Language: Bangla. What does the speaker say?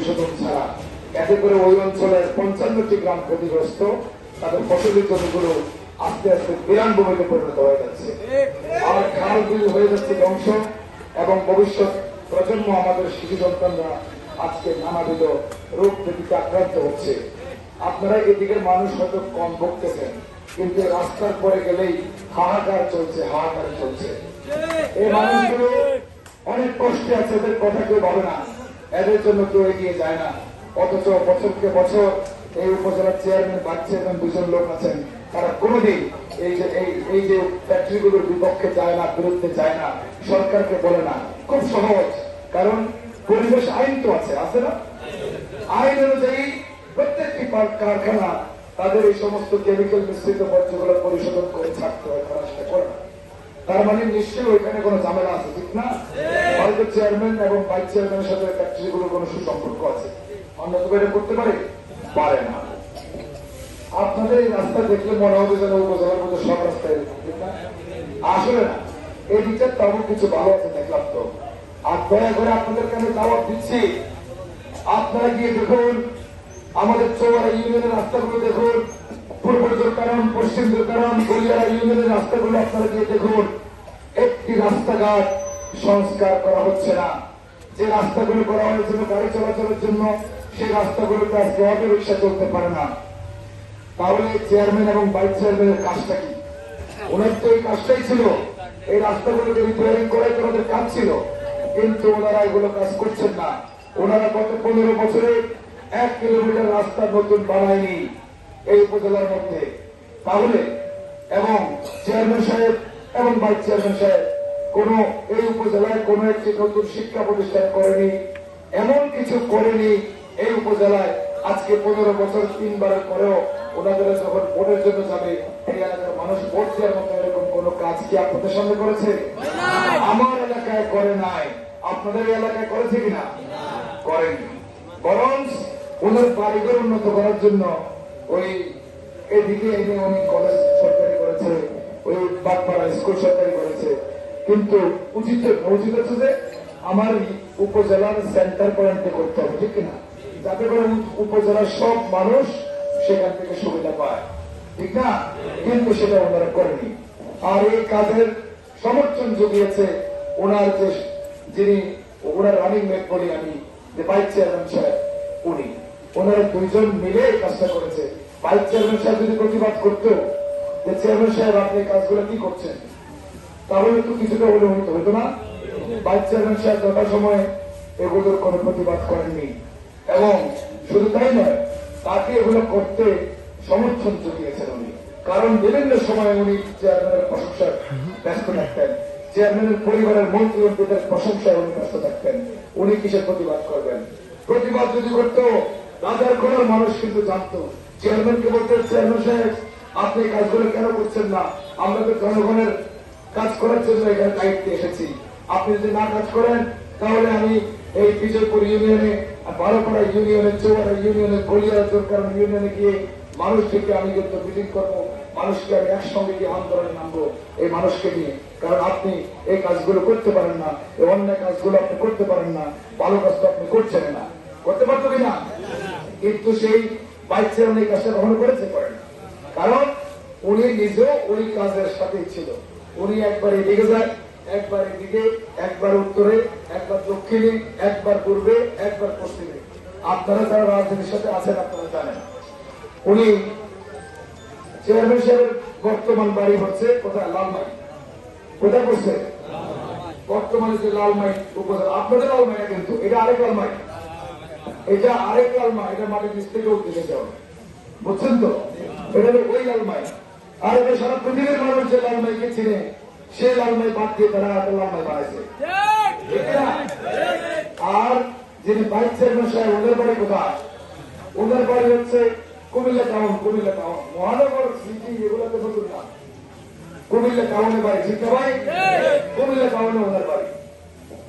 পরিশোধন ছাড়া, এতে করে ওই অঞ্চলের 55টি গ্রাম ক্ষতিগ্রস্ত, তাদের ফসলের জমিগুলো আস্তে আস্তে বিরান ভূমিতে পরিণত হয়ে যাচ্ছে, আর খাল বিল হয়ে যাচ্ছে ধ্বংস, এবং ভবিষ্যৎ প্রজন্ম আমাদের শিশু সন্তানরা আজকে নানাবিধ রোগ ব্যাধিতে আক্রান্ত হচ্ছে। আপনারা এদিকের মানুষ হয়তো কম ভুগতেছেন, কিন্তু রাস্তার পরে গেলেই হাহাকার চলছে, হাহাকার চলছে। এই মানুষগুলো অনেক কষ্টে আছে, এদের কথা কেউ ভাবে না, এদের জন্য কেউ এগিয়ে যায় না। অথচ বছরকে বছর এই উপজেলার চেয়ারম্যান, ভাইস চেয়ারম্যান দুজন লোক আছেন, তারা কোনোদিন এই যে ফ্যাক্টরিগুলোর বিপক্ষে যায় না, বিরুদ্ধে যায় না, সরকারকে বলে না। খুব সহজ, কারণ পরিবেশ আইন তো আছে না? আইন অনুযায়ী প্রত্যেকটি কারখানা তাদের এই সমস্ত কেমিক্যাল মিশ্রিত বর্জ্যগুলো পরিশোধন করে ছাড়তে হয়, তারা সেটা করে না। তার মানে নিশ্চয়ই ওইখানে কোনো ঝামেলা আছে, ঠিক না? হয়তো চেয়ারম্যান এবং ভাইস চেয়ারম্যানের সাথে ফ্যাক্টরিগুলোর কোনো সুসম্পর্ক আছে, অন্য তো এটা করতে পারে না। আপনাদের এই রাস্তা দেখলে মনে হবে যেন উপজেলার মধ্যে সব রাস্তা এরকম, ঠিক না? আসলে না, এই দিকটা তেমন কিছু ভালো আছে দেখলাম তো। আর দয়া করে আপনাদেরকে আমি দাওয়াত দিচ্ছি, আপনারা গিয়ে দেখুন আমাদের চৌয়ারা ইউনিয়নের রাস্তাগুলো দেখুন, পূর্ব দুর্কারণ, পশ্চিম দুর্কারণ, গলিয়ারা ইউনিয়নের রাস্তাগুলো আপনারা গিয়ে দেখুন। একটি রাস্তাঘাট সংস্কার করা হচ্ছে না। যে রাস্তাগুলো করা হয়েছিল গাড়ি চলাচলের জন্য, সেই রাস্তাগুলোতে আজকে অটো রিক্সা চলতে পারে না। তাহলে চেয়ারম্যান এবং ভাইস চেয়ারম্যানের কাজটা কি? ওনার তো এই কাজটাই ছিল, এই রাস্তাগুলোকে রিপেয়ারিং করাই তো ওনাদের কাজ ছিল, কিন্তু ওনারা এগুলো কাজ করছেন না। ওনারা গত 15 বছরে 1 কিলোমিটার রাস্তা নতুন বানায়নি এই উপজেলার মধ্যে। তাহলে এবং চেয়ারম্যান সাহেব এবং ভাইস চেয়ারম্যান সাহেব কোন এই উপজেলায় কোন একটি নতুন শিক্ষা প্রতিষ্ঠান করেনি, এমন কিছু করেনি এই উপজেলায়। আজকে 15 বছর 3 বারের পরেও ওনাদের যখন ভোটের জন্য যাবে, এই এলাকার মানুষ ভোট দেওয়ার মতো এরকম কোন কাজ কি আপনাদের সামনে করেছে? আমার এলাকায় করে নাই। আপনাদের এলাকায় করেছে কিনা? করেনি। বরং ওনার বাড়িঘর উন্নত করার জন্য ওই এদিকে এনে উনি কলেজ সরকারি করেছে, ওই বাগপাড়া স্কুল সরকারি করেছে। কিন্তু উচিত হচ্ছে যে আমার উপজেলার সেন্টার পয়েন্টে করতে হবে, ঠিক কিনা? যাতে করে উপজেলার সব মানুষ সেখান থেকে সুবিধা পায়, ঠিক না? কিন্তু সেটা ওনারা করেনি। আর এই কাজের সমর্থন জুগিয়েছে ওনার যিনি ওনার রানিং মেট বলি আমি, যে ভাইস চেয়ারম্যান সাহেব, ওনারা দুইজন মিলে এই কাজটা করেছে। ভাইস চেয়ারম্যান সাহেব যদি প্রতিবাদ করতো যে চেয়ারম্যান সাহেব আপনি কাজগুলো কি করছেন, তাহলে একটু কিছুটা হলে হতো না। ভাইস চেয়ারম্যান সাহেব যথার সময় এগুলোর কোনো প্রতিবাদ করেননি, এবং শুধু তাই নয়, তাকে এগুলো করতে সমর্থন জুগিয়েছেন উনি। কারণ বিভিন্ন সময় উনি চেয়ারম্যানের প্রশংসায় ব্যস্ত থাকতেন, চেয়ারম্যানের পরিবারের মন্ত্রী মন্ত্রীদের প্রশংসায় উনি ব্যস্ত থাকতেন। উনি কিসের প্রতিবাদ করবেন? প্রতিবাদ যদি করত, রাজার কোন মানুষ কিন্তু জানতো। চেয়ারম্যানকে বলতে, চেয়ারম্যান সাহেব আপনি কাজগুলো কেন করছেন না? আমরা তো জনগণের কাজ করার জন্য এখানে দায়িত্বে এসেছি। আপনি যদি না কাজ করেন, তাহলে আমি এই বিজয়পুর ইউনিয়নে, বারোপাড়া ইউনিয়নে, চৌয়ারা ইউনিয়নে, গলিয়ারা দুর্কারণ ইউনিয়নে গিয়ে মানুষকে আমি কিন্তু মিটিং করবো, মানুষকে আমি একসঙ্গে গিয়ে আন্দোলনে নামবো এই মানুষকে নিয়ে। কারণ আপনি এই কাজগুলো করতে পারেন না, এই অন্যায় কাজগুলো আপনি করতে পারেন না, ভালো কাজ তো আপনি করছেন না। করতে পারতো কিনা? কিন্তু সেই ভাইস চেয়ারম্যান এই কাজটা কখনো করেছে? করেন। কারণ উনি নিজেও ওই কাজের সাথেই ছিল। উনি একবার এদিকে যায়, একবার এদিকে, একবার উত্তরে, একবার দক্ষিণে, একবার পূর্বে, একবার পশ্চিমে। আপনারা যারা রাজনীতির সাথে আছেন আপনারা জানেন, উনি চেয়ারম্যান সাহেবের বর্তমান বাড়ি হচ্ছে কোথায়? লালমাই। কোথায় করছে? বর্তমানে যে লালমাই উপজেলা, আপনাদের লালমাই না, কিন্তু এটা আরেক লালমাই, এটা আরেক লালমাই, এটা মাটির নিচ থেকে উঠতে যাও, বুঝছেন তো? এটা ওই লালমাই। আর এটা সারা পৃথিবীর মানুষ যে লালমাইকে চিনে, সে লালমাই বাদ দিয়ে তারা একটা লালমাই বানাইছে। আর যিনি ভাইস চেয়ারম্যান সাহেব, ওদের বাড়ি কোথায়? ওদের বাড়ি হচ্ছে কুমিল্লা টাউন। কুমিল্লা টাউন মহানগর সিটি, এগুলোতে নতুন না। কুমিল্লা টাউনে বাড়ি, ঠিক না ভাই? কুমিল্লা টাউনে ওনার বাড়ি।